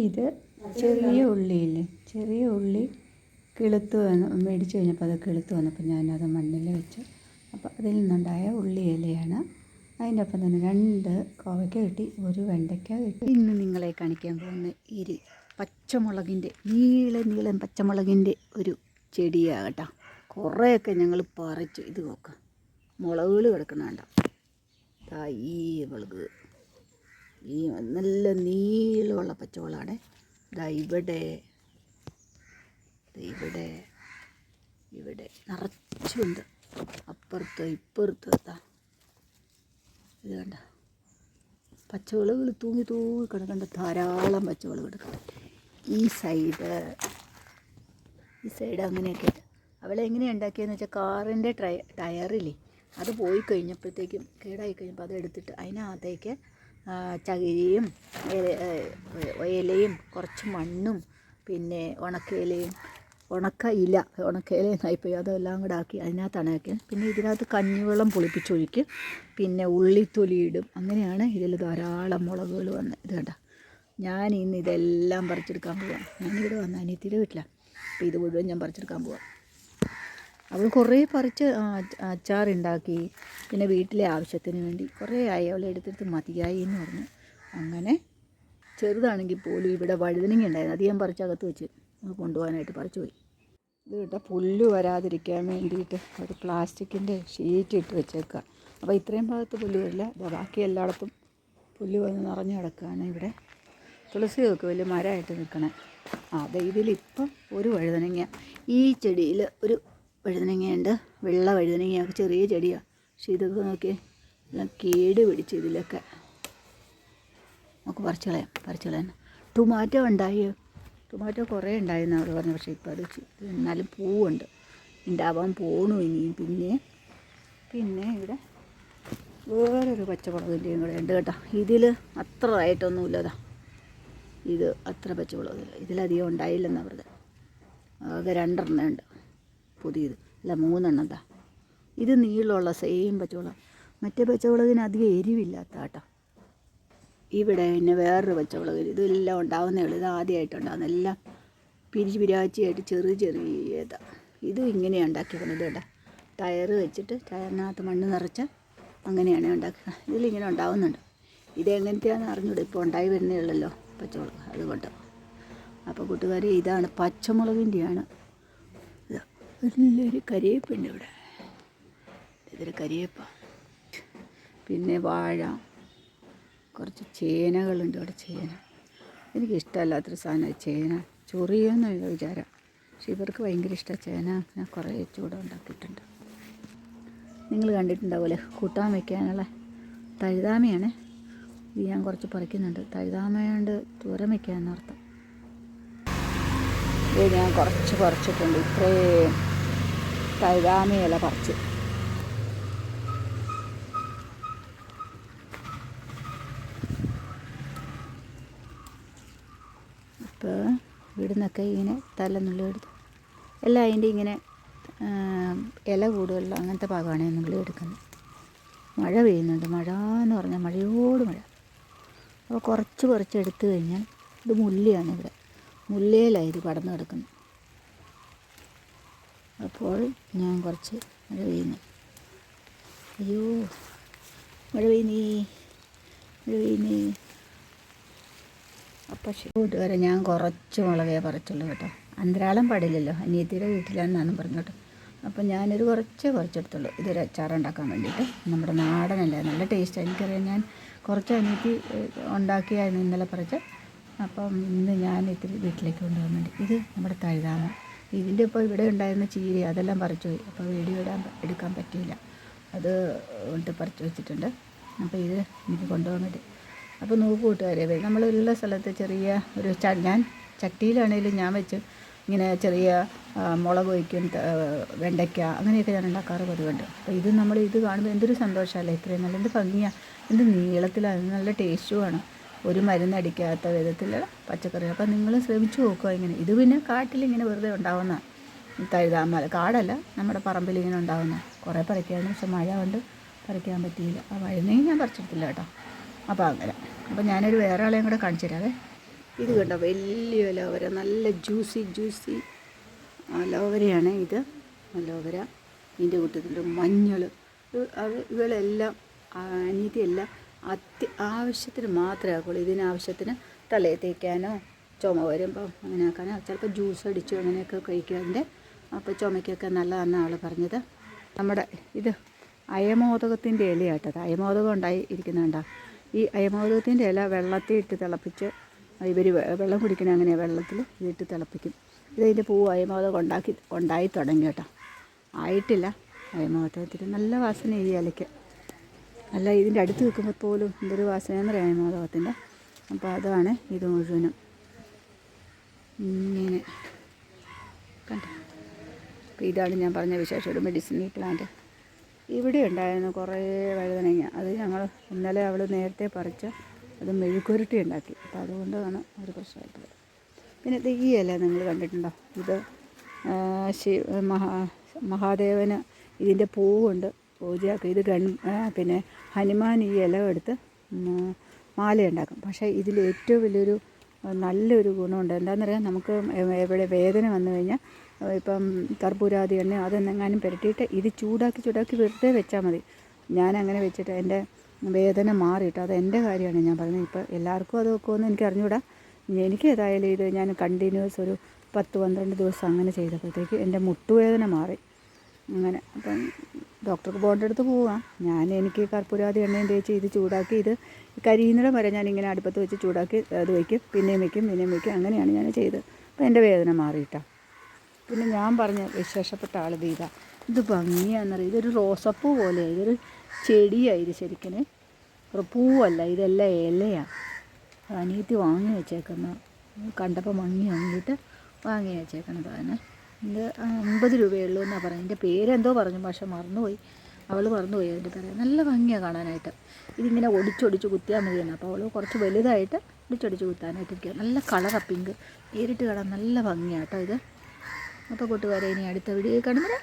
ഇത് ചെറിയ ഉള്ളിയില്ലേ, ചെറിയ ഉള്ളി കിളുത്ത് മേടിച്ച് കഴിഞ്ഞപ്പോൾ അത് കിളുത്ത് വന്നപ്പോൾ ഞാനത് മണ്ണിൽ വെച്ചു. അപ്പോൾ അതിൽ നിന്നുണ്ടായ ഉള്ളി ഇലയാണ്. അതിൻ്റെ ഒപ്പം തന്നെ 2 കോവയ്ക്ക കിട്ടി, 1 വെണ്ടയ്ക്ക കിട്ടി. ഇന്ന് നിങ്ങളെ കാണിക്കാൻ പോകുന്ന പച്ചമുളകിൻ്റെ നീളം പച്ചമുളകിൻ്റെ ഒരു ചെടിയാണ് കേട്ടോ. കുറേയൊക്കെ ഞങ്ങൾ പറിച്ചു. ഇത് നോക്കാം, മുളകുകൾ കിടക്കുന്നുണ്ടോ. ഈ മുളക്, ഈ നല്ല നീളമുള്ള പച്ചമുളകാണ്. ഇവിടെ ഇവിടെ ഇവിടെ നിറച്ചുണ്ട്, അപ്പുറത്ത് ഇപ്പുറത്ത്. ഇത് കണ്ട പച്ചമുളകുകൾ തൂങ്ങി കിടക്കണ്ട, ധാരാളം പച്ചമുളക് കിടക്കുന്നുണ്ട്. ഈ സൈഡ് അങ്ങനെയൊക്കെ. അവളെ എങ്ങനെയാണ് ഉണ്ടാക്കിയതെന്ന് വെച്ചാൽ കാറിൻ്റെ ടയറില്ലേ, അത് പോയി കഴിഞ്ഞപ്പോഴത്തേക്കും കേടായി കഴിഞ്ഞപ്പോൾ അത് എടുത്തിട്ട് അതിനകത്തേക്ക് ചകിരിയും ഇലയും കുറച്ച് മണ്ണും പിന്നെ ഉണക്കയിലയും നായിപ്പോയി, അതെല്ലാം കൂടെ ആക്കി അതിനകത്താണ് ആക്കിയത്. പിന്നെ ഇതിനകത്ത് കഞ്ഞിവെള്ളം പൊളിപ്പിച്ചൊഴിക്കും, പിന്നെ ഉള്ളിത്തൊലിയിടും. അങ്ങനെയാണ് ഇതിൽ ധാരാളം മുളകുകൾ വന്ന്. ഇത് കണ്ട, ഞാൻ ഇന്ന് ഇതെല്ലാം പറിച്ചെടുക്കാൻ പോവാം. ഞാനിവിടെ വന്ന അനിയത്തിയുടെ വീട്ടിലാണ്. അപ്പോൾ ഇത് മുഴുവൻ ഞാൻ പറിച്ചെടുക്കാൻ പോവാം. അവൾ കുറേ പറിച്ച് അച്ചാറുണ്ടാക്കി. പിന്നെ വീട്ടിലെ ആവശ്യത്തിന് വേണ്ടി കുറേ ആയി അവൾ എടുത്തെടുത്ത് മതിയായി എന്ന് പറഞ്ഞു. അങ്ങനെ ചെറുതാണെങ്കിൽ പോലും ഇവിടെ വഴുതനങ്ങ ഉണ്ടായിരുന്നു, അത് ഞാൻ പറിച്ചകത്ത് വെച്ച് കൊണ്ടുപോകാനായിട്ട് പറിച്ചു പോയി. ഇത് കേട്ടാൽ പുല്ല് വരാതിരിക്കാൻ വേണ്ടിയിട്ട് ഒരു പ്ലാസ്റ്റിക്കിൻ്റെ ഷീറ്റ് ഇട്ട് വെച്ചേക്കുക. അപ്പോൾ ഇത്രയും ഭാഗത്ത് പുല്ല് വരില്ല, ബാക്കി എല്ലായിടത്തും പുല്ല് വന്ന് നിറഞ്ഞു കിടക്കുകയാണ്. ഇവിടെ തുളസിയൊക്കെ വലിയ മരമായിട്ട് നിൽക്കണേ. അതെ, ഇതിലിപ്പം ഒരു വഴുതനങ്ങ, ഈ ചെടിയിൽ ഒരു വഴുതനങ്ങയുണ്ട്, വെള്ള വഴുതനങ്ങയൊക്കെ, ചെറിയ ചെടിയാണ്. പക്ഷേ ഇതൊക്കെ നോക്കി എല്ലാം കേട് പിടിച്ച്. ഇതിലൊക്കെ നമുക്ക് പറിച്ചു കളയാം. ടൊമാറ്റോ ഉണ്ടായോ? ടൊമാറ്റോ കുറേ ഉണ്ടായിരുന്നു അവർ പറഞ്ഞു. പക്ഷേ ഇപ്പോൾ അത് എന്നാലും പൂവുണ്ട്, ഉണ്ടാവാൻ പോണു ഇനിയും. പിന്നെ ഇവിടെ വേറൊരു പച്ചമുളകിൻ്റെയും കൂടെ ഉണ്ട് കേട്ടോ. ഇതിൽ അത്ര ആയിട്ടൊന്നുമില്ലതാ, ഇത് അത്ര പച്ചമുളകില്ല, ഇതിലധികം ഉണ്ടായില്ലെന്നാണ് പറഞ്ഞത്. ആകെ 2 എണ്ണം ഉണ്ട് പുതിയത്, അല്ല 3 എണ്ണം. എന്താ ഇത് നീളമുള്ള സെയിം പച്ചമുളക്. മറ്റേ പച്ചമുളകിന് അധികം എരിവില്ലാത്ത കേട്ടോ. ഇവിടെ പിന്നെ വേറൊരു പച്ചമുളക്, ഇതെല്ലാം ഉണ്ടാവുന്നേ ഉള്ളൂ. ഇത് ആദ്യമായിട്ടുണ്ടാകുന്ന, എല്ലാം പിരിയാച്ചിയായിട്ട് ചെറിയതാണ്. ഇത് ഇങ്ങനെയാണ് ഉണ്ടാക്കിയത്. കേട്ടോ, ടയർ വെച്ചിട്ട് ടയറിനകത്ത് മണ്ണ് നിറച്ച് അങ്ങനെയാണ് ഉണ്ടാക്കുക. ഇതിലിങ്ങനെ ഉണ്ടാവുന്നുണ്ട്. ഇതെങ്ങനത്തെയാണെന്ന് അറിഞ്ഞൂടെ, ഇപ്പോൾ ഉണ്ടായി വരുന്നേ ഉള്ളല്ലോ പച്ചമുളക്, അതുകൊണ്ട്. അപ്പോൾ കൂട്ടുകാരെ, ഇതാണ് പച്ചമുളകിൻ്റെയാണ്. വലിയൊരു കരിയേപ്പുണ്ട് ഇവിടെ, ഇതൊരു കരിയേപ്പ. പിന്നെ വാഴ, കുറച്ച് ചേനകളുണ്ട് ഇവിടെ. ചേന എനിക്കിഷ്ടമല്ലാത്തൊരു സാധനമാണ് ചേന. ചൊറിയെന്ന് വിചാരം, പക്ഷെ ഇവർക്ക് ഭയങ്കര ഇഷ്ടമാണ് ചേന. ഞാൻ കുറേ ചൂട ഉണ്ടാക്കിയിട്ടുണ്ട്. നിങ്ങൾ കണ്ടിട്ടുണ്ടാവുമല്ലേ, കൂട്ടാൻ വയ്ക്കാനുള്ള തഴുതാമയാണ്. ഇത് ഞാൻ കുറച്ച് പറിക്കുന്നുണ്ട്. തഴുതാമയുണ്ട് തോരൻ വയ്ക്കാമെന്നർത്ഥം. ഇത് ഞാൻ കുറച്ച് പറിച്ചിട്ടുണ്ട്. ഇത്രയും തഴുതാമയില പറിച്ച്. ഇപ്പോൾ ഇവിടുന്നൊക്കെ ഇങ്ങനെ തലനുള്ളി എടുത്ത് എല്ലാം അതിൻ്റെ ഇങ്ങനെ ഇല കൂടുതലുള്ള അങ്ങനത്തെ ഭാഗമാണ് നുള്ളി എടുക്കുന്നത്. മഴ പെയ്യുന്നുണ്ട്, മഴ എന്ന് പറഞ്ഞാൽ മഴയോട് മഴ. അപ്പോൾ കുറച്ച് പറിച്ചെടുത്ത് കഴിഞ്ഞാൽ, ഇത് മുല്ലയാണ്, ഇവിടെ മുല്ലയിലാണ് ഇത് പടർന്ന് കിടക്കുന്നത്. അപ്പോൾ ഞാൻ കുറച്ച് മഴ പെയ്യുന്നു. അയ്യോ, മഴ പെയ്യുന്നേ. അപ്പം കൂട്ടുകാരെ, ഞാൻ കുറച്ച് മുളകേ പറിച്ചുള്ളൂ കേട്ടോ. അന്തരാളം പാടില്ലല്ലോ, അനിയത്തിയുടെ വീട്ടിലാണെന്നാണ് പറഞ്ഞോട്ടോ. അപ്പം ഞാനൊരു കുറച്ചെടുത്തുള്ളൂ. ഇതൊരു അച്ചാറുണ്ടാക്കാൻ വേണ്ടിയിട്ട്. നമ്മുടെ നാടനല്ലേ, നല്ല ടേസ്റ്റാണ്. എനിക്കറിയാം, ഞാൻ കുറച്ച് അനിയത്തി ഉണ്ടാക്കിയായിരുന്നു ഇന്നലെ പറിച്ച്. അപ്പം ഇന്ന് ഞാൻ ഇത്തിരി വീട്ടിലേക്ക് കൊണ്ടുപോകാൻ വേണ്ടി. ഇത് നമ്മുടെ തഴുതാമ. ഇതിൻ്റെ ഇപ്പോൾ ഇവിടെ ഉണ്ടായിരുന്ന ചീര അതെല്ലാം പറിച്ചു പോയി. അപ്പോൾ വീഡിയോ എടുക്കാൻ പറ്റിയില്ല, അത് കൊണ്ട് പറിച്ചു വെച്ചിട്ടുണ്ട്. അപ്പോൾ ഇത് എനിക്ക് കൊണ്ടുപോകാൻ വേണ്ടി. അപ്പോൾ നോക്കൂ കൂട്ടുകാരെ, നമ്മളുള്ള സ്ഥലത്ത് ചെറിയ ഒരു ഞാൻ ചട്ടിയിലാണെങ്കിലും ഞാൻ വെച്ച് ഇങ്ങനെ ചെറിയ മുളക് വയ്ക്കും, വെണ്ടയ്ക്ക അങ്ങനെയൊക്കെ ഞാൻ ഉണ്ടാക്കാറ് പതിവുണ്ട്. അപ്പോൾ ഇത് ഇത് കാണുമ്പോൾ എന്തൊരു സന്തോഷമല്ലേ, ഇത്രയും നല്ല എന്ത് ഭംഗിയാണ്, എന്ത് നീളത്തിലാണ്, നല്ല ടേസ്റ്റുമാണ്. ഒരു മരുന്നടിക്കാത്ത വിധത്തിലുള്ള പച്ചക്കറി. അപ്പോൾ നിങ്ങൾ ശ്രമിച്ചു നോക്കുക ഇങ്ങനെ. ഇത് പിന്നെ കാട്ടിലിങ്ങനെ വെറുതെ ഉണ്ടാവുന്ന തഴുതാമല, കാടല്ല, നമ്മുടെ പറമ്പിലിങ്ങനെ ഉണ്ടാവുന്ന. കുറേ പറിക്കാമെന്ന്, പക്ഷെ മഴ കൊണ്ട് പറിക്കാൻ പറ്റിയില്ല. ആ വഴുതനങ്ങ ഞാൻ പറിച്ചെടുത്തില്ല കേട്ടോ. അപ്പോൾ അങ്ങനെ. അപ്പോൾ ഞാനൊരു വേറെ ആളെയും കൂടെ കാണിച്ചു തരാവേ. ഇത് കണ്ടോ വലിയ അലോവര, നല്ല ജ്യൂസി അലോവരയാണ് ഇത്. അലോവര ഇതിൻ്റെ കൂട്ടത്തിൻ്റെ മഞ്ഞൾ, ഇവളെല്ലാം അനിയത്തിയെല്ലാം ആവശ്യത്തിന് മാത്രമേ ആക്കുള്ളൂ. ഇതിനാവശ്യത്തിന് തലയിൽ തേക്കാനോ ചുമ വരുമ്പോൾ അങ്ങനെ ആക്കാനോ, ചിലപ്പോൾ ജ്യൂസ് അടിച്ചു അങ്ങനെയൊക്കെ കഴിക്കാറുണ്ട്. അപ്പോൾ ചുമയ്ക്കൊക്കെ നല്ലതാണെന്ന് ആൾ പറഞ്ഞത്. നമ്മുടെ ഇത് അയമോദകത്തിൻ്റെ ഇലയാട്ടത്. അയമോദകം ഉണ്ടായി ഇരിക്കുന്നുണ്ടോ? ഈ അയമോദകത്തിൻ്റെ ഇല വെള്ളത്തിൽ ഇട്ട് തിളപ്പിച്ച് ഇവർ വെള്ളം കുടിക്കണ അങ്ങനെ വെള്ളത്തിൽ ഇതിട്ട് തിളപ്പിക്കും. ഇതിൻ്റെ പൂവ് അയമോദകം ഉണ്ടായി തുടങ്ങി കേട്ടോ. ആയിട്ടില്ല. അയമോദകത്തിന് നല്ല വാസന ഈ ഇലയ്ക്ക്. അല്ല, ഇതിൻ്റെ അടുത്ത് നിൽക്കുമ്പോൾ പോലും എന്തൊരു വാസനയെന്ന് പറയാം അയമോദകത്തിൻ്റെ. അപ്പോൾ അതാണ് ഇത് മുഴുവനും ഇങ്ങനെ കണ്ടോ. അപ്പോൾ ഇതാണ് ഞാൻ പറഞ്ഞ വിശേഷം, ഒരു മെഡിസിനൽ പ്ലാന്റ്. ഇവിടെ ഉണ്ടായിരുന്നു കുറേ വഴുതനങ്ങ. അത് ഞങ്ങൾ ഇന്നലെ അവൾ നേരത്തെ പറിച്ച് അത് മെഴുക്കുരുട്ടി ഉണ്ടാക്കി. അപ്പോൾ അതുകൊണ്ടാണ് ഒരു പ്രശ്നമായിട്ടുള്ളത്. പിന്നെ ഇത് ഈ ഇല നിങ്ങൾ കണ്ടിട്ടുണ്ടോ? ഇത് മഹാദേവന് ഇതിൻ്റെ പൂവുണ്ട് പൂജയാക്കും. ഇത് പിന്നെ ഹനുമാൻ ഈ ഇല എടുത്ത് മാലയുണ്ടാക്കും. പക്ഷേ ഇതിൽ ഏറ്റവും വലിയൊരു നല്ലൊരു ഗുണമുണ്ട്. എന്താണെന്നറിയാം, നമുക്ക് എവിടെ വേദന വന്നു കഴിഞ്ഞാൽ ഇപ്പം കർപ്പൂരാതി എണ്ണ അതെന്നെങ്ങാനും പുരട്ടിയിട്ട് ഇത് ചൂടാക്കി വെറുതെ വെച്ചാൽ മതി. ഞാനങ്ങനെ വെച്ചിട്ട് എൻ്റെ വേദന മാറിയിട്ട്, അത് എൻ്റെ കാര്യമാണ് ഞാൻ പറയുന്നത്. ഇപ്പോൾ എല്ലാവർക്കും അത് വെക്കുമെന്ന് എനിക്ക് അറിഞ്ഞൂടാ. എനിക്ക് ഏതായാലും ഇത് ഞാൻ കണ്ടിന്യൂസ് ഒരു 10-12 ദിവസം അങ്ങനെ ചെയ്തപ്പോഴത്തേക്ക് എൻ്റെ മുട്ടുവേദന മാറി. അങ്ങനെ അപ്പം ഡോക്ടർക്ക് പോകേണ്ട അടുത്ത് പോവാം. എനിക്ക് കർപ്പൂരാതി എണ്ണയും തേച്ച് ഇത് ചൂടാക്കി, ഇത് കരിയുന്നിടം വരെ ഞാനിങ്ങനെ അടുപ്പത്ത് വെച്ച് ചൂടാക്കി അത് വയ്ക്കും, പിന്നെയും വയ്ക്കും. അങ്ങനെയാണ് ഞാൻ ചെയ്തത്. അപ്പോൾ എൻ്റെ വേദന മാറിയിട്ടാണ്. പിന്നെ ഞാൻ പറഞ്ഞ വിശേഷപ്പെട്ട ആൾ ഇത് ഭംഗിയാണെന്നറിയാം. ഇതൊരു റോസപ്പൂ പോലെയാണ്. ഇതൊരു ചെടിയാണ് ഇത് ശരിക്കും, പൂവല്ല, ഇതെല്ലാം ഇലയാണ്. അനിയത്തി വാങ്ങി വെച്ചേക്കുന്ന കണ്ടപ്പോൾ ഭംഗി വാങ്ങിയിട്ട് വാങ്ങി വെച്ചേക്കണത് തന്നെ. ഇത് 50 രൂപയുള്ളൂ എന്നാണ് പറഞ്ഞത്. എൻ്റെ പേരെന്തോ പറഞ്ഞു, പക്ഷെ മറന്നുപോയി. അവൾ മറന്നുപോയി അതിൻ്റെ പേര്. നല്ല ഭംഗിയാണ് കാണാനായിട്ട്. ഇതിങ്ങനെ ഒടിച്ചൊടിച്ച് കുത്തിയാൽ മതിയെന്ന്. അപ്പോൾ അവൾ കുറച്ച് വലുതായിട്ട് ഒടിച്ചൊടിച്ച് കുത്താനായിട്ടിരിക്കുക. നല്ല കളറാണ്, പിങ്ക്. നേരിട്ട് കാണാൻ നല്ല ഭംഗിയാണ് കേട്ടോ ഇത്. അപ്പോൾ കൂട്ടുകാരെ, ഇനി അടുത്ത വീഡിയോ കാണുമ്പോൾ